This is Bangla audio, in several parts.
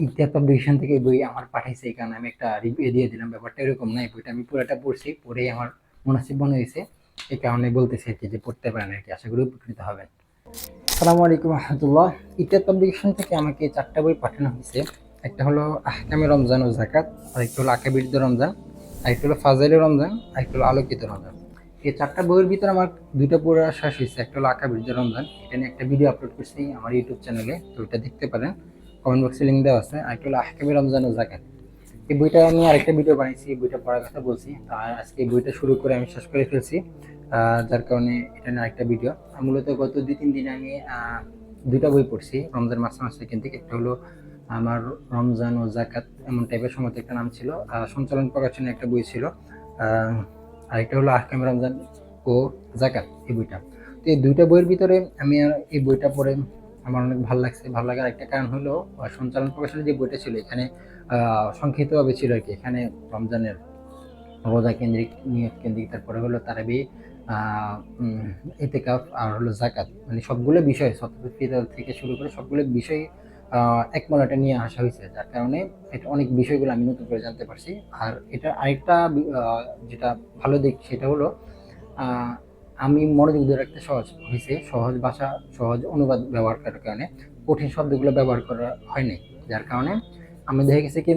ইতিহাস পাবলিকেশন থেকে বই আমার পাঠাইছে, এই কারণে আমি একটা রিভিউ দিয়ে দিলাম। ব্যাপারটা এরকম না, এই বইটা আমি পুরোটা পড়ছি, পড়েই আমার মুনাসিব মনে হয়েছে, এই কারণে বলতেছি আর কি যে পড়তে পারেন আর কি, আশা করি উপকৃত হবেন। আসসালামু আলাইকুম রহমতুল্লাহ। ইতিহাস পাবলিকেশন থেকে আমাকে 4টা বই পাঠানো হয়েছে। একটা হলো আহকামে রমজান ও জাকাত, আরেকটা হলো আকাবিরুদ্ধ রমজান, আরেকটা হলো ফাজাইলে রমজান, আরেকটা হলো আলোকিত রমজান। এই 4টা বইয়ের ভিতরে আমার 2টা পড়া শেষ হয়েছে। একটা হলো আকাবিরুদ্ধ রমজান, এটা নিয়ে একটা ভিডিও আপলোড করছি আমার ইউটিউব চ্যানেলে, তো ওইটা দেখতে পারেন, কমেন্ট বক্সে লিঙ্ক দেওয়া আছে। আরেকটা হলো আহকামে রমজান ও জাকাত, এই বইটা আমি আরেকটা ভিডিও বানাইছি, এই বইটা পড়ার কথা বলছি। আর আজকে এই বইটা শুরু করে আমি শেষ করে ফেলছি, যার কারণে এটা নিয়ে আরেকটা ভিডিও। মূলত গত 2-3 দিনে আমি 2টা বই পড়ছি রমজান মাসে কিন্তু। একটা হলো আমার রমজান ও জাকাত এমন টাইপের সময় একটা নাম ছিল, সঞ্চালন প্রকাশনের একটা বই ছিল। আরেকটা হলো আহকাম রমজান ও জাকাত, এই বইটা। তো এই 2টা বইয়ের ভিতরে আমি এই বইটা পড়ে আমার অনেক ভালো লাগছে। ভালো লাগার একটা কারণ হলো সঞ্চালন প্রকাশনের যে বইটা ছিল এখানে সংক্ষিপ্তভাবে ছিল আর কি। এখানে রমজানের রোজা কেন্দ্রিক, নিয়ত কেন্দ্রিক, তারপরে হলো তারাবি, ইতিকাফ, আর হলো জাকাত, মানে সবগুলো বিষয় সততার ফিতর থেকে শুরু করে সবগুলো বিষয় এক মলাটে নিয়ে আসা হয়েছে, যার কারণে এটা অনেক বিষয়গুলো আমি নতুন করে জানতে পারছি। আর এটা আরেকটা যেটা ভালো দিক সেটা হলো আহ, আমি মনোযোগ ধরে রাখতে সহজ হয়েছে। সহজ ভাষা, সহজ অনুবাদ ব্যবহার করার কারণে কঠিন শব্দগুলো ব্যবহার করা হয়নি, যার কারণে আমি দেখে গেছি কি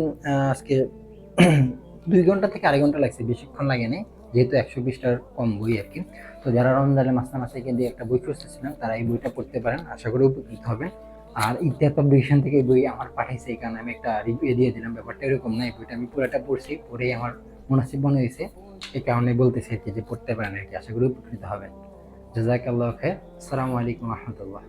আজকে 2 ঘন্টা থেকে 2.5 ঘন্টা লাগছে, বেশিক্ষণ লাগেনি, যেহেতু 120টার কম বই আর কি। তো যারা রমজানের মাসে দিয়ে একটা বই খুঁজতেছিলেন তারা এই বইটা পড়তে পারেন, আশা করি উপকৃত হবেন। আর ইতিহাস পাবলিকেশন থেকে এই বই আমার পাঠাইছে, এই কারণে আমি একটা রিভিউ দিয়ে দিলাম। ব্যাপারটা এরকম না, এই বইটা আমি পুরোটা পড়ছি, পড়েই আমার মুনাসিব মনে হয়েছে, এই কারণে বলতেছি আর কি যে পড়তে পারেন আর কি, আশা করি উপকৃত হবেন। জাযাকাল্লাহু খাইর। আসসালামু আলাইকুম রহমতুল্লাহ।